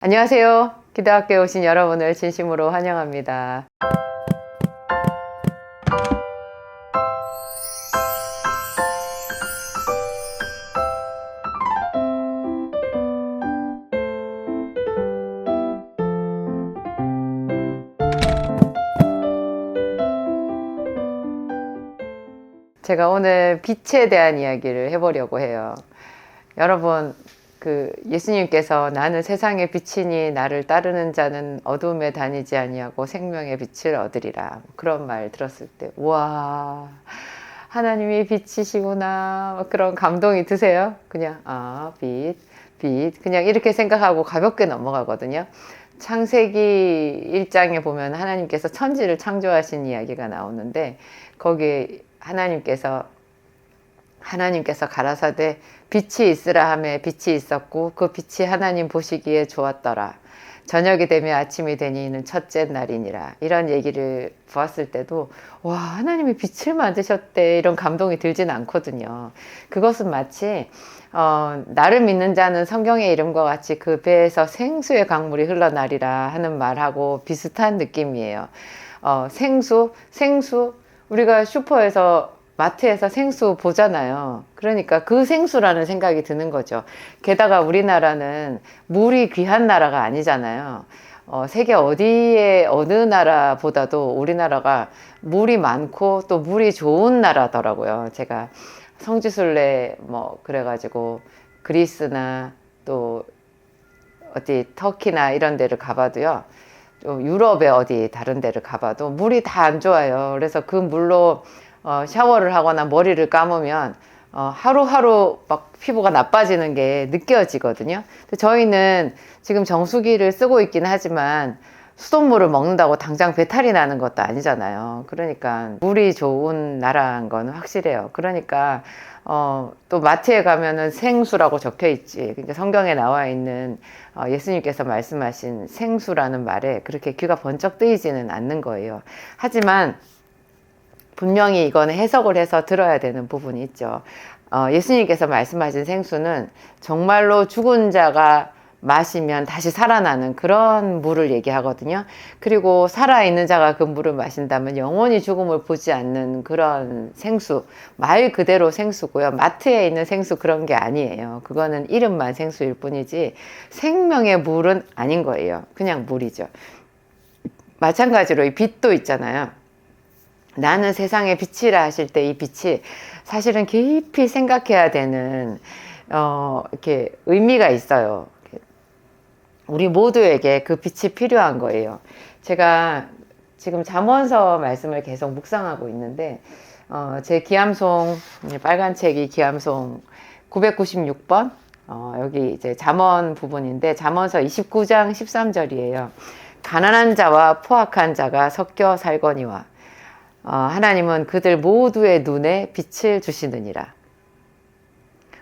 안녕하세요. 기도학교에 오신 여러분을 진심으로 환영합니다. 제가 오늘 빛에 대한 이야기를 해보려고 해요. 여러분, 예수님께서 나는 세상의 빛이니 나를 따르는 자는 어둠에 다니지 아니하고 생명의 빛을 얻으리라, 그런 말 들었을 때 우와, 하나님이 빛이시구나, 그런 감동이 드세요? 그냥 빛 그냥 이렇게 생각하고 가볍게 넘어가거든요. 창세기 1장에 보면 하나님께서 천지를 창조하신 이야기가 나오는데, 거기에 하나님께서 가라사대 빛이 있으라 하매 빛이 있었고 그 빛이 하나님 보시기에 좋았더라. 저녁이 되며 아침이 되니 이는 첫째 날이니라. 이런 얘기를 보았을 때도 와, 하나님이 빛을 만드셨대, 이런 감동이 들진 않거든요. 그것은 마치 나를 믿는 자는 성경의 이름과 같이 그 배에서 생수의 강물이 흘러나리라 하는 말하고 비슷한 느낌이에요. 생수 우리가 슈퍼에서 마트에서 생수 보잖아요. 그러니까 그 생수라는 생각이 드는 거죠. 게다가 우리나라는 물이 귀한 나라가 아니잖아요. 세계 어느 나라보다도 우리나라가 물이 많고 또 물이 좋은 나라더라고요. 제가 성지순례 그래가지고 그리스나 또 어디 터키나 이런 데를 가봐도요, 유럽에 어디 다른 데를 가봐도 물이 다 안 좋아요. 그래서 그 물로 샤워를 하거나 머리를 감으면 하루하루 막 피부가 나빠지는 게 느껴지거든요. 근데 저희는 지금 정수기를 쓰고 있긴 하지만 수돗물을 먹는다고 당장 배탈이 나는 것도 아니잖아요. 그러니까 물이 좋은 나라인 건 확실해요. 그러니까 또 마트에 가면은 생수라고 적혀 있지. 그러니까 성경에 나와 있는 예수님께서 말씀하신 생수라는 말에 그렇게 귀가 번쩍 뜨이지는 않는 거예요. 하지만 분명히 이거는 해석을 해서 들어야 되는 부분이 있죠. 예수님께서 말씀하신 생수는 정말로 죽은 자가 마시면 다시 살아나는 그런 물을 얘기하거든요. 그리고 살아있는 자가 그 물을 마신다면 영원히 죽음을 보지 않는 그런 생수, 말 그대로 생수고요. 마트에 있는 생수 그런 게 아니에요. 그거는 이름만 생수일 뿐이지 생명의 물은 아닌 거예요. 그냥 물이죠. 마찬가지로 이 빛도 있잖아요. 나는 세상의 빛이라 하실 때 이 빛이 사실은 깊이 생각해야 되는 이렇게 의미가 있어요. 우리 모두에게 그 빛이 필요한 거예요. 제가 지금 잠언서 말씀을 계속 묵상하고 있는데 제 기암송, 빨간 책이 기암송 996번, 여기 이제 잠언 부분인데 잠언서 29장 13절이에요. 가난한 자와 포악한 자가 섞여 살거니와 하나님은 그들 모두의 눈에 빛을 주시느니라.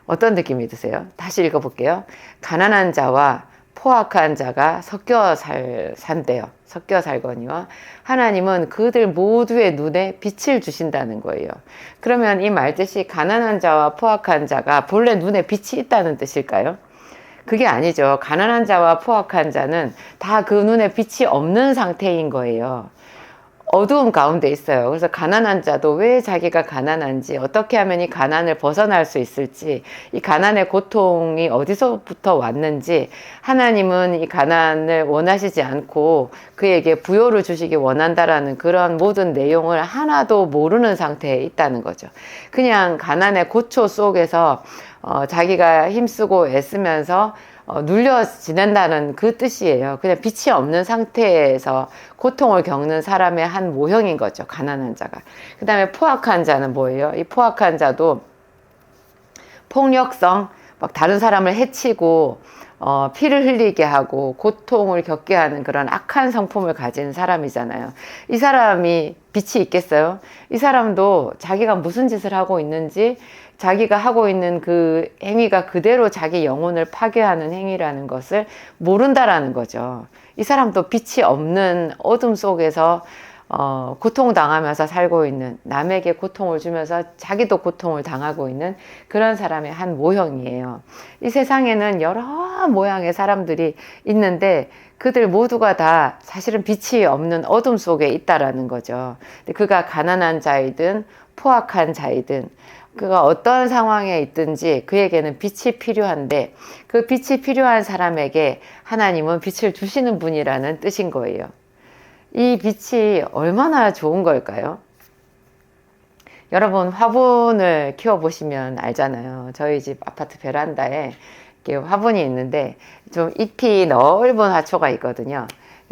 어떤 느낌이 드세요? 다시 읽어볼게요. 가난한 자와 포악한 자가 섞여 산대요. 섞여 살거니와 하나님은 그들 모두의 눈에 빛을 주신다는 거예요. 그러면 이 말 뜻이 가난한 자와 포악한 자가 본래 눈에 빛이 있다는 뜻일까요? 그게 아니죠. 가난한 자와 포악한 자는 다 그 눈에 빛이 없는 상태인 거예요. 어두운 가운데 있어요. 그래서 가난한 자도 왜 자기가 가난한지, 어떻게 하면 이 가난을 벗어날 수 있을지, 이 가난의 고통이 어디서부터 왔는지, 하나님은 이 가난을 원하시지 않고 그에게 부요를 주시기 원한다라는 그런 모든 내용을 하나도 모르는 상태에 있다는 거죠. 그냥 가난의 고초 속에서 자기가 힘쓰고 애쓰면서 눌려 지낸다는 그 뜻이에요. 그냥 빛이 없는 상태에서 고통을 겪는 사람의 한 모형인 거죠, 가난한 자가. 그 다음에 포악한 자는 뭐예요? 이 포악한 자도 폭력성, 막 다른 사람을 해치고 피를 흘리게 하고 고통을 겪게 하는 그런 악한 성품을 가진 사람이잖아요. 이 사람이 빛이 있겠어요? 이 사람도 자기가 무슨 짓을 하고 있는지, 자기가 하고 있는 그 행위가 그대로 자기 영혼을 파괴하는 행위라는 것을 모른다라는 거죠. 이 사람도 빛이 없는 어둠 속에서 고통당하면서 살고 있는, 남에게 고통을 주면서 자기도 고통을 당하고 있는 그런 사람의 한 모형이에요. 이 세상에는 여러 모양의 사람들이 있는데 그들 모두가 다 사실은 빛이 없는 어둠 속에 있다라는 거죠. 그가 가난한 자이든 포악한 자이든 그가 어떤 상황에 있든지 그에게는 빛이 필요한데 그 빛이 필요한 사람에게 하나님은 빛을 주시는 분이라는 뜻인 거예요. 이 빛이 얼마나 좋은 걸까요? 여러분 화분을 키워보시면 알잖아요. 저희 집 아파트 베란다에 이렇게 화분이 있는데 좀 잎이 넓은 화초가 있거든요.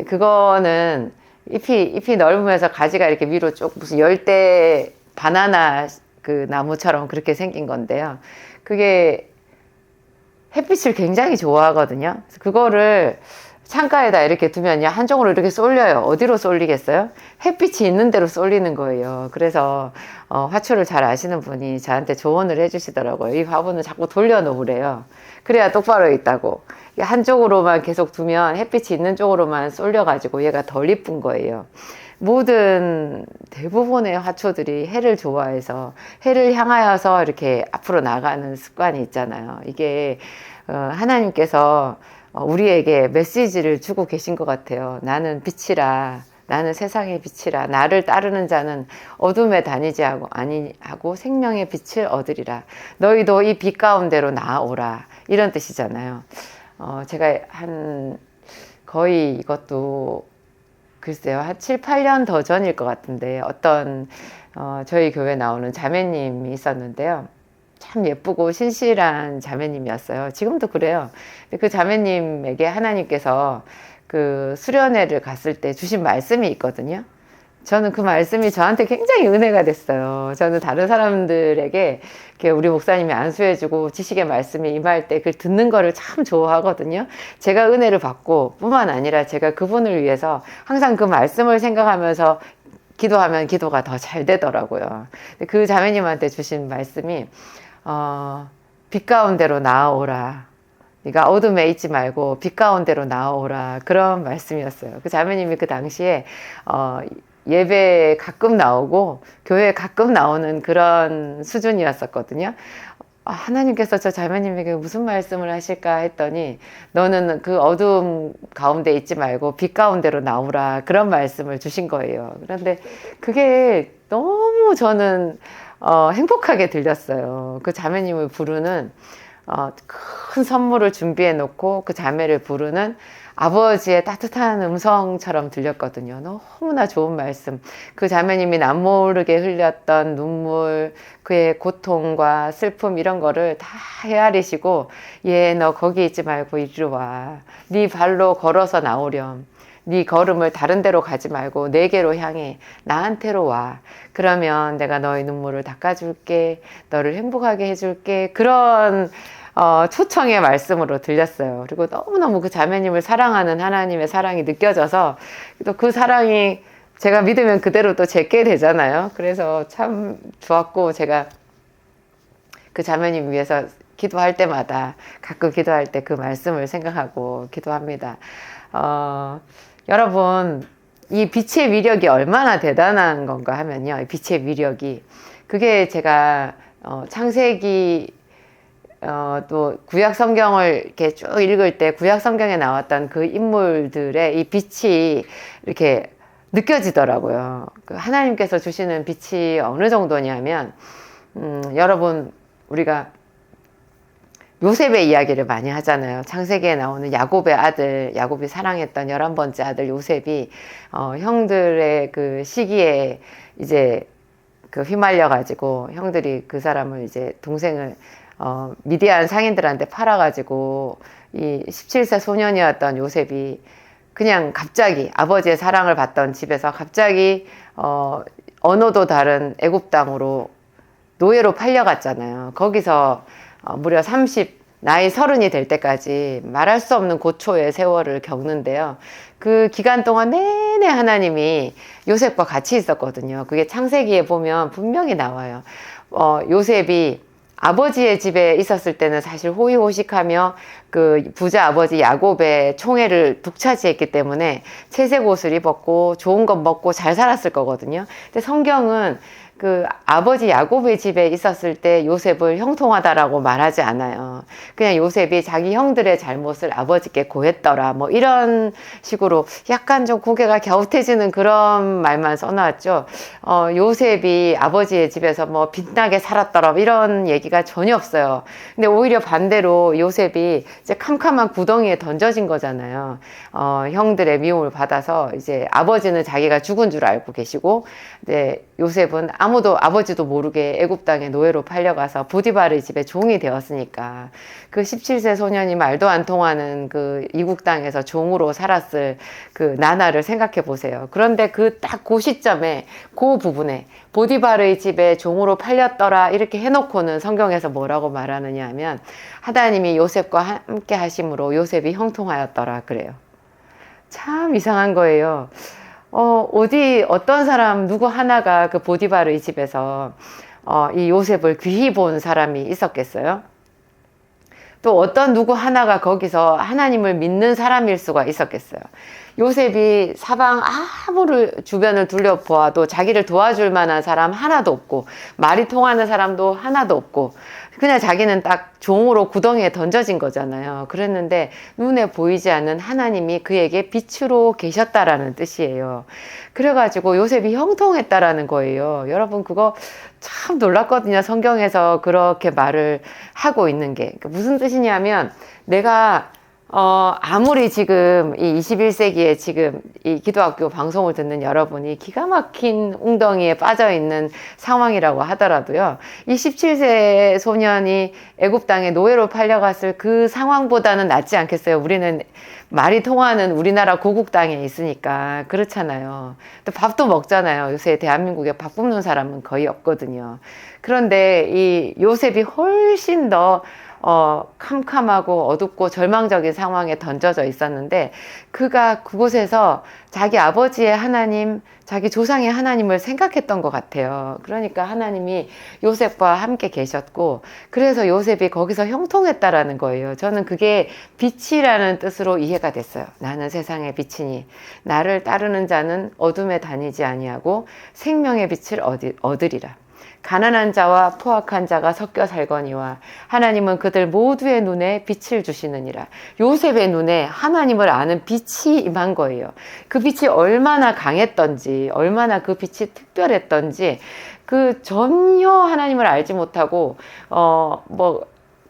그거는 잎이 넓으면서 가지가 이렇게 위로 쭉 무슨 열대 바나나 그 나무처럼 그렇게 생긴 건데요. 그게 햇빛을 굉장히 좋아하거든요. 그래서 그거를 창가에다 이렇게 두면요. 한쪽으로 이렇게 쏠려요. 어디로 쏠리겠어요? 햇빛이 있는 데로 쏠리는 거예요. 그래서 화초를 잘 아시는 분이 저한테 조언을 해주시더라고요. 이 화분을 자꾸 돌려놓으래요. 그래야 똑바로 있다고. 한쪽으로만 계속 두면 햇빛이 있는 쪽으로만 쏠려가지고 얘가 덜 이쁜 거예요. 모든 대부분의 화초들이 해를 좋아해서 해를 향하여서 이렇게 앞으로 나가는 습관이 있잖아요. 이게 하나님께서 우리에게 메시지를 주고 계신 것 같아요. 나는 빛이라, 나는 세상의 빛이라, 나를 따르는 자는 어둠에 다니지 하고 생명의 빛을 얻으리라. 너희도 이 빛 가운데로 나아오라. 이런 뜻이잖아요. 제가 거의 이것도 글쎄요, 한 7, 8년 더 전일 것 같은데 어떤 저희 교회 나오는 자매님이 있었는데요. 참 예쁘고 신실한 자매님이었어요. 지금도 그래요. 그 자매님에게 하나님께서 그 수련회를 갔을 때 주신 말씀이 있거든요. 저는 그 말씀이 저한테 굉장히 은혜가 됐어요. 저는 다른 사람들에게 이렇게 우리 목사님이 안수해주고 지식의 말씀이 임할 때 그걸 듣는 거를 참 좋아하거든요. 제가 은혜를 받고 뿐만 아니라 제가 그분을 위해서 항상 그 말씀을 생각하면서 기도하면 기도가 더 잘 되더라고요. 그 자매님한테 주신 말씀이 빛 가운데로 나아오라. 네가 어둠에 있지 말고 빛 가운데로 나아오라. 그런 말씀이었어요. 그 자매님이 그 당시에 예배에 가끔 나오고 교회에 가끔 나오는 그런 수준이었었거든요. 하나님께서 저 자매님에게 무슨 말씀을 하실까 했더니 너는 그 어둠 가운데 있지 말고 빛 가운데로 나오라. 그런 말씀을 주신 거예요. 그런데 그게 너무 저는 행복하게 들렸어요. 그 자매님을 부르는 큰 선물을 준비해 놓고 그 자매를 부르는 아버지의 따뜻한 음성처럼 들렸거든요. 너무나 좋은 말씀. 그 자매님이 남모르게 흘렸던 눈물, 그의 고통과 슬픔 이런 거를 다 헤아리시고 너 거기 있지 말고 이리로 와. 네 발로 걸어서 나오렴. 네 걸음을 다른 데로 가지 말고 내게로 향해 나한테로 와. 그러면 내가 너의 눈물을 닦아줄게. 너를 행복하게 해줄게. 그런 초청의 말씀으로 들렸어요. 그리고 너무너무 그 자매님을 사랑하는 하나님의 사랑이 느껴져서 또 그 사랑이 제가 믿으면 그대로 또 제게 되잖아요. 그래서 참 좋았고 제가 그 자매님 위해서 기도할 때마다 가끔 기도할 때 그 말씀을 생각하고 기도합니다. 여러분 이 빛의 위력이 얼마나 대단한 건가 하면요. 빛의 위력이 그게 제가 창세기 또 구약 성경을 이렇게 쭉 읽을 때 구약 성경에 나왔던 그 인물들의 이 빛이 이렇게 느껴지더라고요. 그 하나님께서 주시는 빛이 어느 정도냐면 여러분 우리가 요셉의 이야기를 많이 하잖아요. 창세기에 나오는 야곱의 아들, 야곱이 사랑했던 11번째 아들 요셉이 형들의 그 시기에 이제 그 휘말려 가지고 형들이 그 사람을 이제 동생을 미디안 상인들한테 팔아가지고 이 17세 소년이었던 요셉이 그냥 갑자기 아버지의 사랑을 받던 집에서 갑자기 언어도 다른 애굽 땅으로 노예로 팔려갔잖아요. 거기서 무려 나이 30이 될 때까지 말할 수 없는 고초의 세월을 겪는데요. 그 기간 동안 내내 하나님이 요셉과 같이 있었거든요. 그게 창세기에 보면 분명히 나와요. 요셉이 아버지의 집에 있었을 때는 사실 호의호식하며 그 부자 아버지 야곱의 총애를 독차지했기 때문에 채색 옷을 입었고 좋은 것 먹고 잘 살았을 거거든요. 근데 성경은 그 아버지 야곱의 집에 있었을 때 요셉을 형통하다라고 말하지 않아요. 그냥 요셉이 자기 형들의 잘못을 아버지께 고했더라 뭐 이런 식으로 약간 좀 고개가 갸웃해지는 그런 말만 써놨죠. 요셉이 아버지의 집에서 뭐 빛나게 살았더라 이런 얘기가 전혀 없어요. 근데 오히려 반대로 요셉이 이제 캄캄한 구덩이에 던져진 거잖아요. 형들의 미움을 받아서 이제 아버지는 자기가 죽은 줄 알고 계시고 이제 요셉은 아버지도 모르게 애굽 땅에 노예로 팔려가서 보디바르의 집에 종이 되었으니까 그 17세 소년이 말도 안 통하는 그 이국 땅에서 종으로 살았을 그 나날을 생각해 보세요. 그런데 딱 그 시점에 그 부분에 보디바르의 집에 종으로 팔렸더라 이렇게 해놓고는 성경에서 뭐라고 말하느냐 하면 하나님이 요셉과 함께 하심으로 요셉이 형통하였더라 그래요. 참 이상한 거예요. 어떤 사람 누구 하나가 그 보디바르의 집에서 이 요셉을 귀히 본 사람이 있었겠어요? 또 어떤 누구 하나가 거기서 하나님을 믿는 사람일 수가 있었겠어요? 요셉이 사방 아무리 주변을 둘러보아도 자기를 도와줄 만한 사람 하나도 없고 말이 통하는 사람도 하나도 없고 그냥 자기는 딱 종으로 구덩이에 던져진 거잖아요. 그랬는데 눈에 보이지 않는 하나님이 그에게 빛으로 계셨다라는 뜻이에요. 그래가지고 요셉이 형통했다라는 거예요. 여러분 그거 참 놀랐거든요. 성경에서 그렇게 말을 하고 있는 게. 무슨 뜻이냐면 내가 아무리 지금 이 21세기에 지금 이 기도학교 방송을 듣는 여러분이 기가 막힌 웅덩이에 빠져 있는 상황이라고 하더라도요. 이 17세 소년이 애굽 땅에 노예로 팔려갔을 그 상황보다는 낫지 않겠어요? 우리는 말이 통하는 우리나라 고국 땅에 있으니까 그렇잖아요. 또 밥도 먹잖아요. 요새 대한민국에 밥 굶는 사람은 거의 없거든요. 그런데 이 요셉이 훨씬 더 캄캄하고 어둡고 절망적인 상황에 던져져 있었는데 그가 그곳에서 자기 아버지의 하나님, 자기 조상의 하나님을 생각했던 것 같아요. 그러니까 하나님이 요셉과 함께 계셨고 그래서 요셉이 거기서 형통했다라는 거예요. 저는 그게 빛이라는 뜻으로 이해가 됐어요. 나는 세상의 빛이니 나를 따르는 자는 어둠에 다니지 아니하고 생명의 빛을 얻으리라. 가난한 자와 포악한 자가 섞여 살거니와 하나님은 그들 모두의 눈에 빛을 주시느니라. 요셉의 눈에 하나님을 아는 빛이 임한 거예요. 그 빛이 얼마나 강했던지 얼마나 그 빛이 특별했던지 그 전혀 하나님을 알지 못하고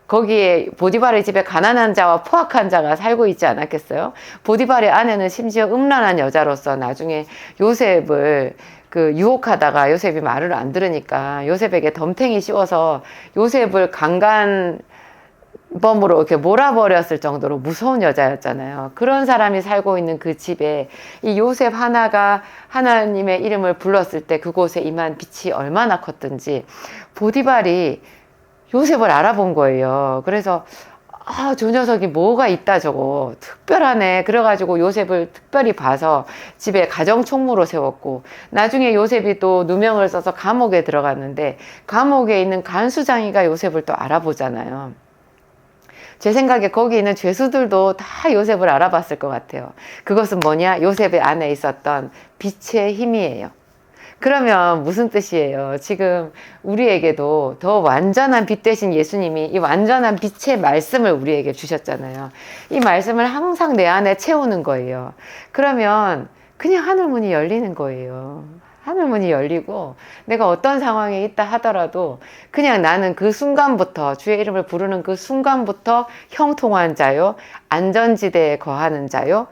거기에 보디발의 집에 가난한 자와 포악한 자가 살고 있지 않았겠어요? 보디발의 아내는 심지어 음란한 여자로서 나중에 요셉을 유혹하다가 요셉이 말을 안 들으니까 요셉에게 덤탱이 씌워서 요셉을 강간범으로 이렇게 몰아버렸을 정도로 무서운 여자였잖아요. 그런 사람이 살고 있는 그 집에 이 요셉 하나가 하나님의 이름을 불렀을 때 그곳에 임한 빛이 얼마나 컸던지 보디발이 요셉을 알아본 거예요. 그래서 저 녀석이 뭐가 있다 저거 특별하네. 그래가지고 요셉을 특별히 봐서 집에 가정총무로 세웠고 나중에 요셉이 또 누명을 써서 감옥에 들어갔는데 감옥에 있는 간수장이가 요셉을 또 알아보잖아요. 제 생각에 거기 있는 죄수들도 다 요셉을 알아봤을 것 같아요. 그것은 뭐냐? 요셉의 안에 있었던 빛의 힘이에요. 그러면 무슨 뜻이에요? 지금 우리에게도 더 완전한 빛 대신 예수님이 이 완전한 빛의 말씀을 우리에게 주셨잖아요. 이 말씀을 항상 내 안에 채우는 거예요. 그러면 그냥 하늘문이 열리는 거예요. 하늘문이 열리고 내가 어떤 상황에 있다 하더라도 그냥 나는 그 순간부터 주의 이름을 부르는 그 순간부터 형통한 자요, 안전지대에 거하는 자요,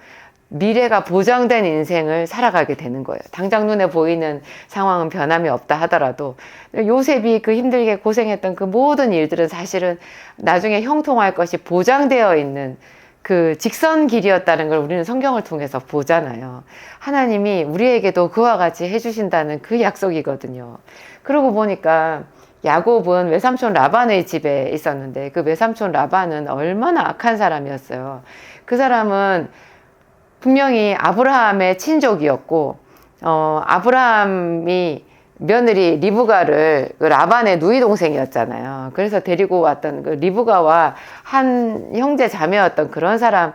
미래가 보장된 인생을 살아가게 되는 거예요. 당장 눈에 보이는 상황은 변함이 없다 하더라도 요셉이 그 힘들게 고생했던 그 모든 일들은 사실은 나중에 형통할 것이 보장되어 있는 그 직선 길이었다는 걸 우리는 성경을 통해서 보잖아요. 하나님이 우리에게도 그와 같이 해주신다는 그 약속이거든요. 그러고 보니까 야곱은 외삼촌 라반의 집에 있었는데 그 외삼촌 라반은 얼마나 악한 사람이었어요. 그 사람은 분명히 아브라함의 친족이었고 아브라함이 며느리 리브가를 그 라반의 누이 동생이었잖아요. 그래서 데리고 왔던 그 리브가와 한 형제 자매였던 그런 사람,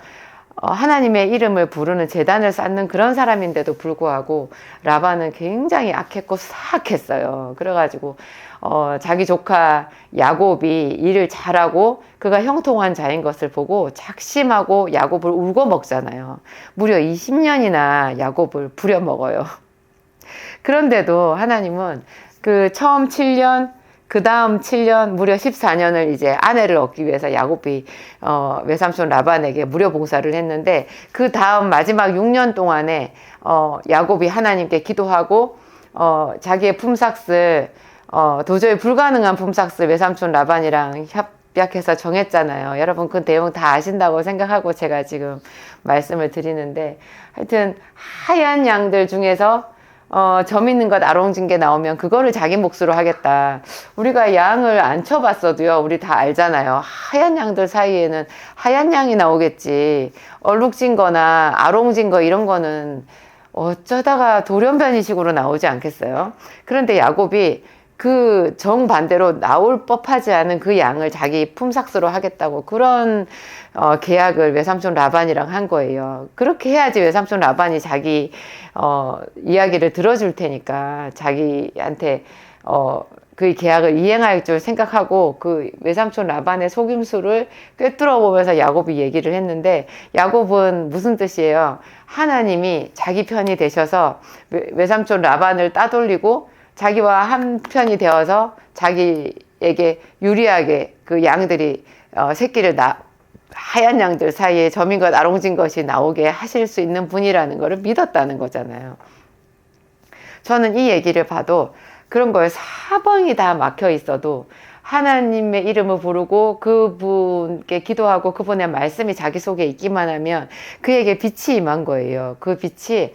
하나님의 이름을 부르는 제단을 쌓는 그런 사람인데도 불구하고 라반은 굉장히 악했고 사악했어요. 그래가지고 자기 조카 야곱이 일을 잘하고 그가 형통한 자인 것을 보고 작심하고 야곱을 울고 먹잖아요. 무려 20년이나 야곱을 부려먹어요. 그런데도 하나님은 그 처음 7년, 그 다음 7년, 무려 14년을 이제 아내를 얻기 위해서 야곱이 외삼촌 라반에게 무료 봉사를 했는데, 그 다음 마지막 6년 동안에 야곱이 하나님께 기도하고 자기의 품삯을 도저히 불가능한 품삯을 외삼촌 라반이랑 협약해서 정했잖아요. 여러분 그 내용 다 아신다고 생각하고 제가 지금 말씀을 드리는데, 하여튼 하얀 양들 중에서 점 있는 것 아롱진 게 나오면 그거를 자기 몫으로 하겠다. 우리가 양을 안 쳐봤어도요, 우리 다 알잖아요. 하얀 양들 사이에는 하얀 양이 나오겠지. 얼룩진 거나 아롱진 거 이런 거는 어쩌다가 돌연변이식으로 나오지 않겠어요? 그런데 야곱이 그 정반대로 나올 법하지 않은 그 양을 자기 품삯으로 하겠다고 그런 계약을 외삼촌 라반이랑 한 거예요. 그렇게 해야지 외삼촌 라반이 자기 이야기를 들어줄 테니까 자기한테 그 계약을 이행할 줄 생각하고 그 외삼촌 라반의 속임수를 꿰뚫어 보면서 야곱이 얘기를 했는데, 야곱은 무슨 뜻이에요? 하나님이 자기 편이 되셔서 외삼촌 라반을 따돌리고 자기와 한 편이 되어서 자기에게 유리하게 그 양들이 새끼를 하얀 양들 사이에 점인 것 아롱진 것이 나오게 하실 수 있는 분이라는 것을 믿었다는 거잖아요. 저는 이 얘기를 봐도 그런 거에 사방이 다 막혀 있어도 하나님의 이름을 부르고 그분께 기도하고 그분의 말씀이 자기 속에 있기만 하면 그에게 빛이 임한 거예요. 그 빛을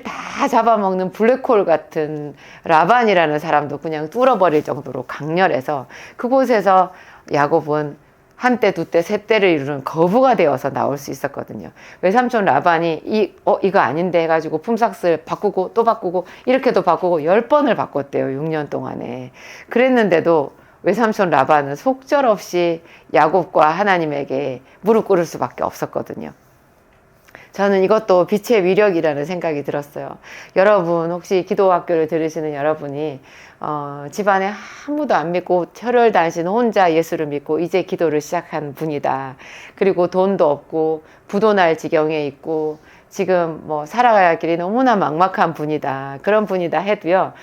다 잡아먹는 블랙홀 같은 라반이라는 사람도 그냥 뚫어버릴 정도로 강렬해서, 그곳에서 야곱은 한때, 두때, 세때를 이루는 거부가 되어서 나올 수 있었거든요. 외삼촌 라반이 이거 아닌데 해가지고 품삯을 바꾸고 또 바꾸고 이렇게도 바꾸고 10번을 바꿨대요. 6년 동안에. 그랬는데도 외삼촌 라반은 속절없이 야곱과 하나님에게 무릎 꿇을 수밖에 없었거든요. 저는 이것도 빛의 위력이라는 생각이 들었어요. 여러분, 혹시 기도학교를 들으시는 여러분이 집안에 아무도 안 믿고 혈혈단신 혼자 예수를 믿고 이제 기도를 시작한 분이다. 그리고 돈도 없고 부도날 지경에 있고 지금 뭐 살아가야 할 길이 너무나 막막한 분이다. 그런 분이다 해도요,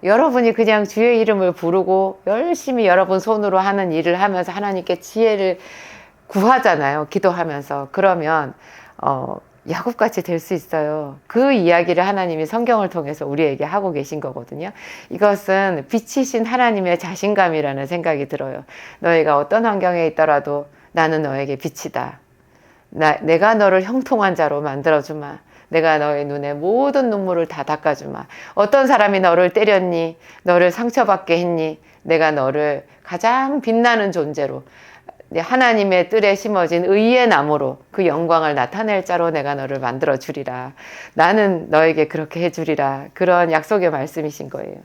여러분이 그냥 주의 이름을 부르고 열심히 여러분 손으로 하는 일을 하면서 하나님께 지혜를 구하잖아요. 기도하면서. 그러면 야곱같이 될 수 있어요. 그 이야기를 하나님이 성경을 통해서 우리에게 하고 계신 거거든요. 이것은 빛이신 하나님의 자신감이라는 생각이 들어요. 너희가 어떤 환경에 있더라도 나는 너에게 빛이다. 내가 너를 형통한 자로 만들어주마. 내가 너의 눈에 모든 눈물을 다 닦아주마. 어떤 사람이 너를 때렸니? 너를 상처받게 했니? 내가 너를 가장 빛나는 존재로, 하나님의 뜰에 심어진 의의 나무로 그 영광을 나타낼 자로 내가 너를 만들어 주리라. 나는 너에게 그렇게 해주리라. 그런 약속의 말씀이신 거예요.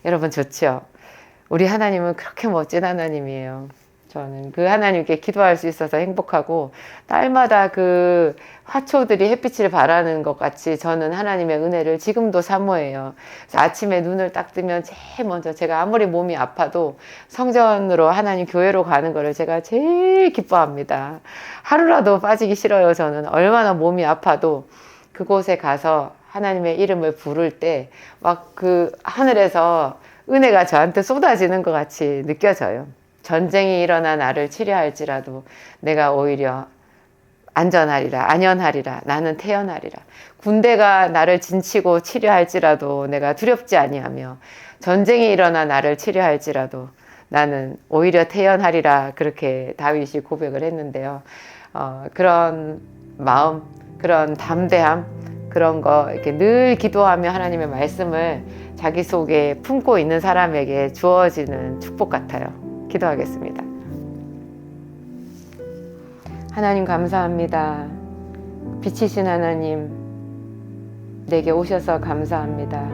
여러분 좋죠? 우리 하나님은 그렇게 멋진 하나님이에요. 저는 그 하나님께 기도할 수 있어서 행복하고, 딸마다 그 화초들이 햇빛을 발하는 것 같이 저는 하나님의 은혜를 지금도 사모해요. 아침에 눈을 딱 뜨면 제일 먼저, 제가 아무리 몸이 아파도 성전으로 하나님 교회로 가는 거를 제가 제일 기뻐합니다. 하루라도 빠지기 싫어요. 저는 얼마나 몸이 아파도 그곳에 가서 하나님의 이름을 부를 때 막 그 하늘에서 은혜가 저한테 쏟아지는 것 같이 느껴져요. 전쟁이 일어나 나를 치료할지라도 내가 오히려 안전하리라, 안연하리라, 나는 태연하리라. 군대가 나를 진치고 치료할지라도 내가 두렵지 아니하며, 전쟁이 일어나 나를 치료할지라도 나는 오히려 태연하리라. 그렇게 다윗이 고백을 했는데요. 그런 마음, 그런 담대함, 그런 거 이렇게 늘 기도하며 하나님의 말씀을 자기 속에 품고 있는 사람에게 주어지는 축복 같아요. 기도하겠습니다. 하나님 감사합니다. 빛이신 하나님, 내게 오셔서 감사합니다.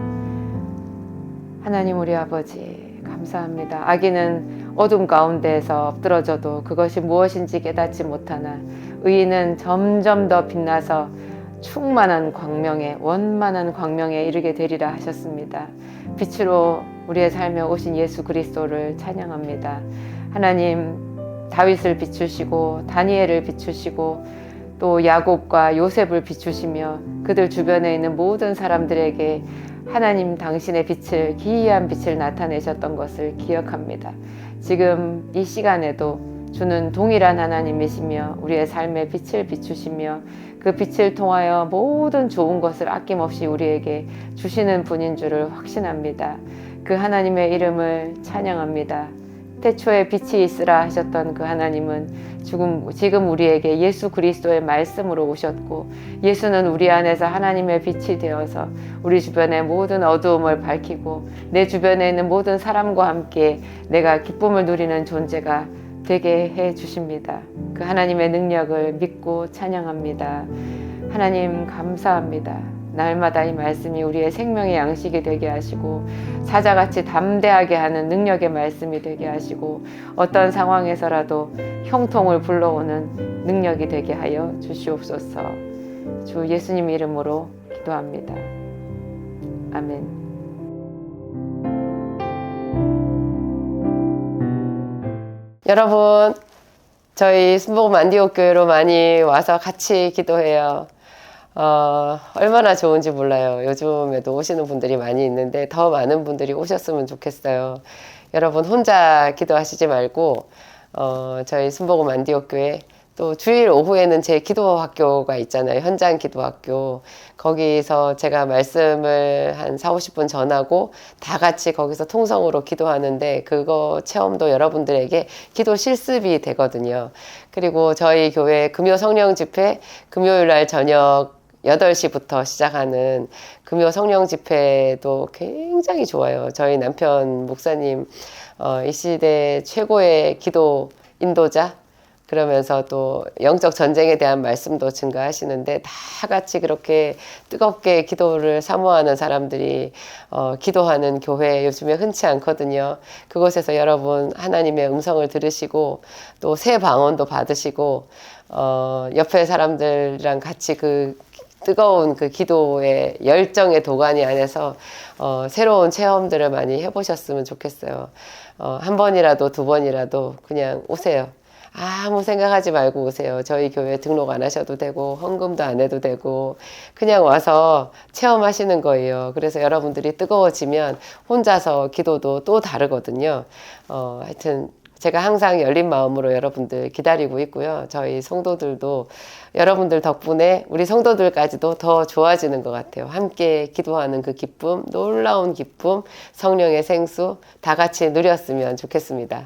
하나님 우리 아버지 감사합니다. 악인은 어둠 가운데에서 엎드러져도 그것이 무엇인지 깨닫지 못하나 의인은 점점 더 빛나서 충만한 광명에 원만한 광명에 이르게 되리라 하셨습니다. 빛으로 우리의 삶에 오신 예수 그리스도를 찬양합니다. 하나님 다윗을 비추시고 다니엘을 비추시고 또 야곱과 요셉을 비추시며 그들 주변에 있는 모든 사람들에게 하나님 당신의 빛을 기이한 빛을 나타내셨던 것을 기억합니다. 지금 이 시간에도 주는 동일한 하나님이시며 우리의 삶에 빛을 비추시며 그 빛을 통하여 모든 좋은 것을 아낌없이 우리에게 주시는 분인 줄을 확신합니다. 그 하나님의 이름을 찬양합니다. 태초에 빛이 있으라 하셨던 그 하나님은 지금 우리에게 예수 그리스도의 말씀으로 오셨고 예수는 우리 안에서 하나님의 빛이 되어서 우리 주변의 모든 어두움을 밝히고 내 주변에 있는 모든 사람과 함께 내가 기쁨을 누리는 존재가 되게 해 주십니다. 그 하나님의 능력을 믿고 찬양합니다. 하나님 감사합니다. 날마다 이 말씀이 우리의 생명의 양식이 되게 하시고 사자같이 담대하게 하는 능력의 말씀이 되게 하시고 어떤 상황에서라도 형통을 불러오는 능력이 되게 하여 주시옵소서. 주 예수님 이름으로 기도합니다. 아멘. 여러분, 저희 순복음 안디옥 교회로 많이 와서 같이 기도해요. 얼마나 좋은지 몰라요. 요즘에도 오시는 분들이 많이 있는데 더 많은 분들이 오셨으면 좋겠어요. 여러분 혼자 기도하시지 말고 저희 순복음 안디옥 교회 또 주일 오후에는 제 기도 학교가 있잖아요. 현장 기도 학교. 거기서 제가 말씀을 한 4, 50분 전하고 다 같이 거기서 통성으로 기도하는데 그거 체험도 여러분들에게 기도 실습이 되거든요. 그리고 저희 교회 금요 성령 집회 금요일 날 저녁 8시부터 시작하는 금요 성령 집회도 굉장히 좋아요. 저희 남편 목사님 이 시대 최고의 기도 인도자 그러면서 또 영적 전쟁에 대한 말씀도 증가하시는데 다 같이 그렇게 뜨겁게 기도를 사모하는 사람들이 기도하는 교회 요즘에 흔치 않거든요. 그곳에서 여러분 하나님의 음성을 들으시고 또 새 방언도 받으시고 옆에 사람들이랑 같이 그 뜨거운 그 기도의 열정의 도가니 안에서 새로운 체험들을 많이 해보셨으면 좋겠어요. 한 번이라도 두 번이라도 그냥 오세요. 아무 생각하지 말고 오세요. 저희 교회 등록 안 하셔도 되고 헌금도 안 해도 되고 그냥 와서 체험하시는 거예요. 그래서 여러분들이 뜨거워지면 혼자서 기도도 또 다르거든요. 하여튼 제가 항상 열린 마음으로 여러분들 기다리고 있고요. 저희 성도들도 여러분들 덕분에 우리 성도들까지도 더 좋아지는 것 같아요. 함께 기도하는 그 기쁨, 놀라운 기쁨, 성령의 생수 다 같이 누렸으면 좋겠습니다.